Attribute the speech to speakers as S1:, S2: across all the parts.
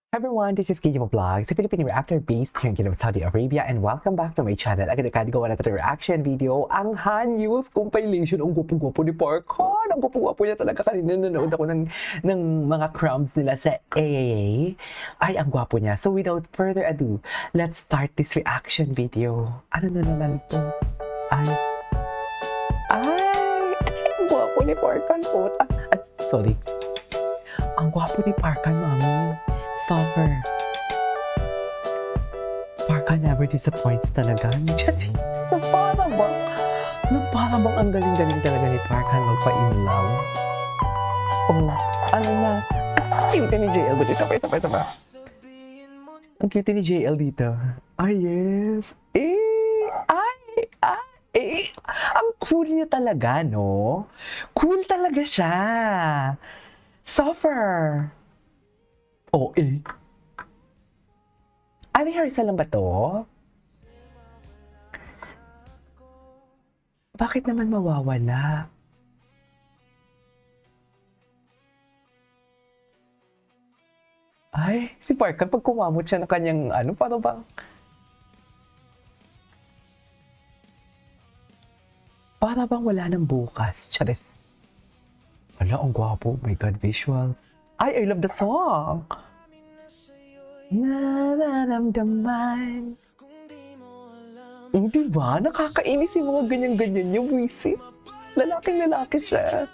S1: Hi everyone, this is Kijimo Vlogs, a Filipino reactor based here in Kingdom of Saudi Arabia, and welcome back to my channel. Agad-agad gawa natin reaction video, ang Han Yu's compilation. Ang gwapo-gwapo ni Parkon. Ang gwapo-gwapo niya talaga. Kanina nanonood ako ng mga crumbs nila sa AAA. Ay, ang gwapo niya. So without further ado, let's start this reaction video. Ano na naman ito? Ay, ang gwapo ni Parkon po. Sorry. Ang gwapo ni Parkon, mami. Suffer. Parka never disappoints talaga. Charis, na para bang ang galing-galing talaga ni Parka magpa-in love. Oh, ano na? Cute ni JL. Buti sabay. Ang cute ni JL dito. Ay, yes. Ang cool niya talaga, no? Cool talaga siya. Suffer. Oh, Ani Harisa lang ba to? Bakit naman mawawala? Ay, si Parkan pag kumamot siya ng kanyang paano bang? Para bang wala nang bukas, Charis. Wala, ang gwapo. My God, visuals. Ay, I love the song. Nararamdaman. Diba? Nakakainis yung mga ganyan-ganyan yung wisit. Lalaking-lalaki siya.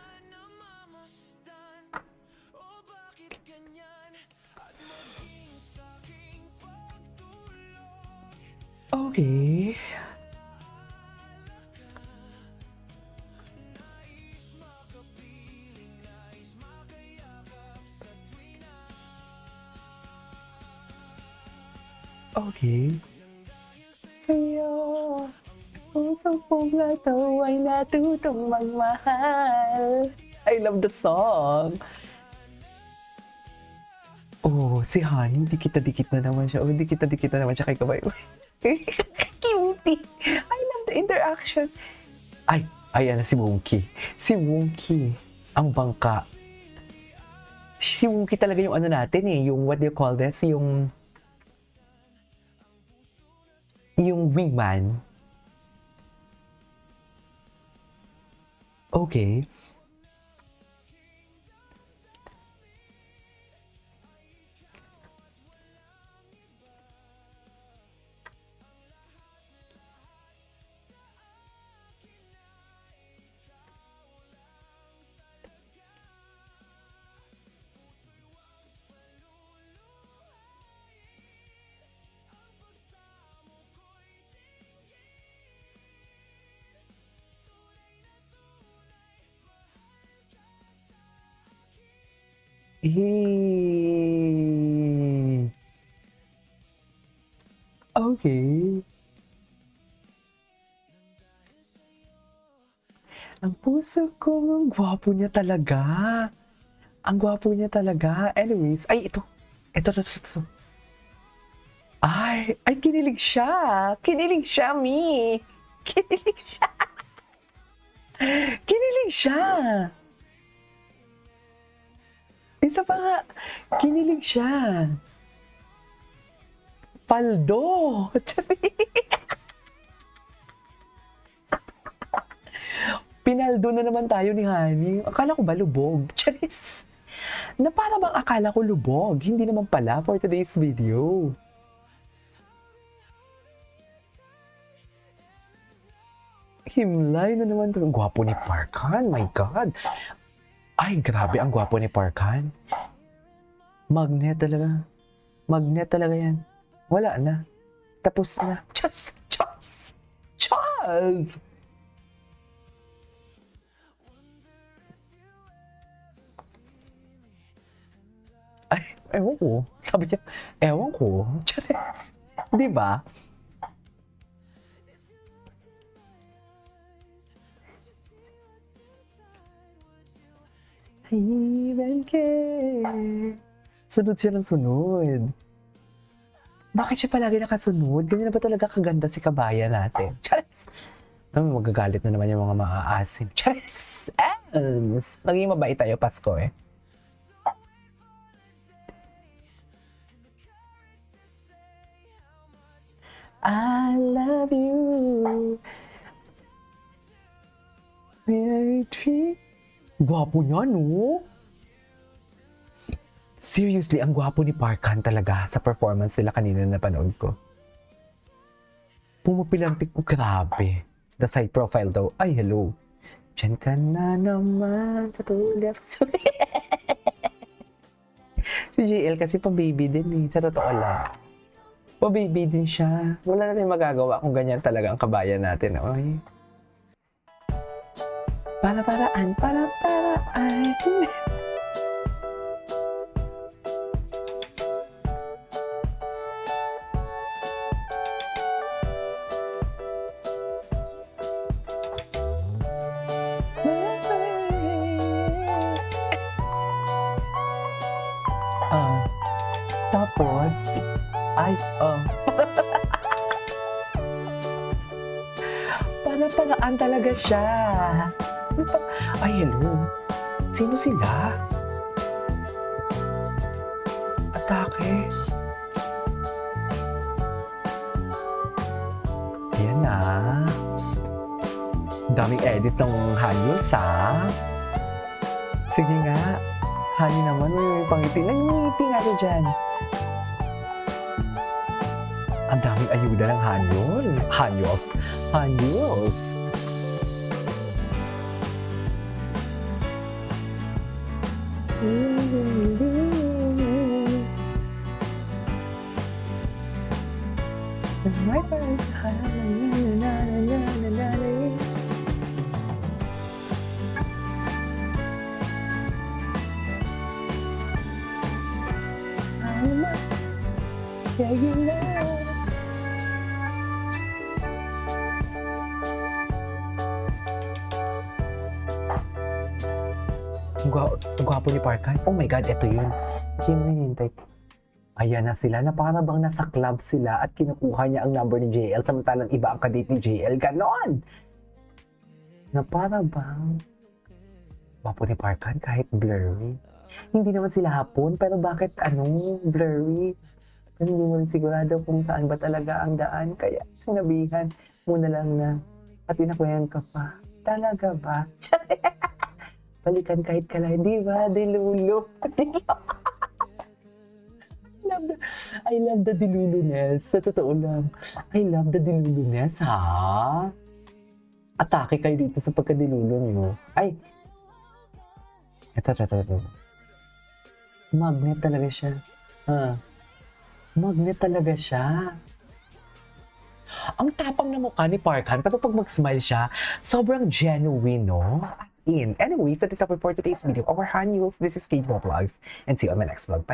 S1: Okay. Okay. Sa'yo, puso kong lato ay natutong magmahal. I love the song. Oh, si Honey, dikit na naman siya. Oh, dikit na naman siya kay Kabay. Cutie! I love the interaction. Ay, ayan na si Wonky. Si Wonky, ang bangka. Si Wonky talaga yung natin yung what do you call this? Yung wingman. Okay. Okay. Ang puso ko, ang gwapo niya talaga. Ang gwapo niya talaga. Anyways, ay ito. Ito. Ay, kinilig siya. Kinilig siya, Mi. Kinilig siya. Kinilig siya. Isa pa nga, kinilig siya. Paldo. Pinaldo na naman tayo ni Honey. Akala ko ba lubog? Charis. Na para bang akala ko lubog. Hindi naman pala for today's video. Himlay na naman to. Ang gwapo ni Parkan. My God. Ay, grabe. Ang gwapo ni Parkan. Magnet talaga yan. Wala na. Tapos na. Chas! Ay, ewan ko. Sabi niya, ewan ko. Charis. Di ba? Even care. Sunod siya ng sunod. Bakit siya palagi nakasunod? Ganyan na ba talaga kaganda si kabayan natin? Charis! Magagalit na naman yung mga maaasim. Charis! Maging mabait tayo Pasko eh. I love you. Gwapo niya, no? Seriously, ang gwapo ni Park Han talaga sa performance nila kanina na napanood ko. Pumapilantik ko, grabe. The side profile daw, ay hello. Diyan ka na naman, katulad. Si JL kasi pa-baby din eh, sa totoo lang. Pa-baby din siya. Wala na tayong magagawa kung ganyan talaga ang kabayan natin. Oy. Para-paraan. Tapos, para-paraan talaga siya. Ay, hello. Sino sila? Atake. Ayan na. Daming edits ng hanyos, ha? Sige nga. Hani naman, may pangiti. Nangingiti nga siya dyan. Ang daming ayuda ng hanyos. Yeah, you know. Ang gwapo ni Park Han. Oh my God, eto yun. Hindi mo hinihintay. Ayan na sila, na para bang nasa club sila at kinukuha niya ang number ni JL samantalang iba ang kadate ni JL. Ganon! Na para bang gwapo ni Park Han kahit blurry. Hindi naman sila hapon, pero bakit blurry? Pero hindi mo rin sigurado kung saan ba talaga ang daan. Kaya sinabihan mo na lang na at pinakwayan ka pa. Talaga ba? Balikan kahit kala, di ba? Dilulo. I love the diluluness. Sa totoo lang. I love the diluluness, ha? Atake kayo dito sa pagkadilulo niyo. Ay! Ito. Magnet talaga siya. Magnet talaga siya. Ang tapang na mukha ni Park Han, pero pag mag-smile siya, sobrang genuine, no? Anyways, that is all for today's video. Our Han Yules, this is Kate Vlogs, and see you on my next vlog. Bye!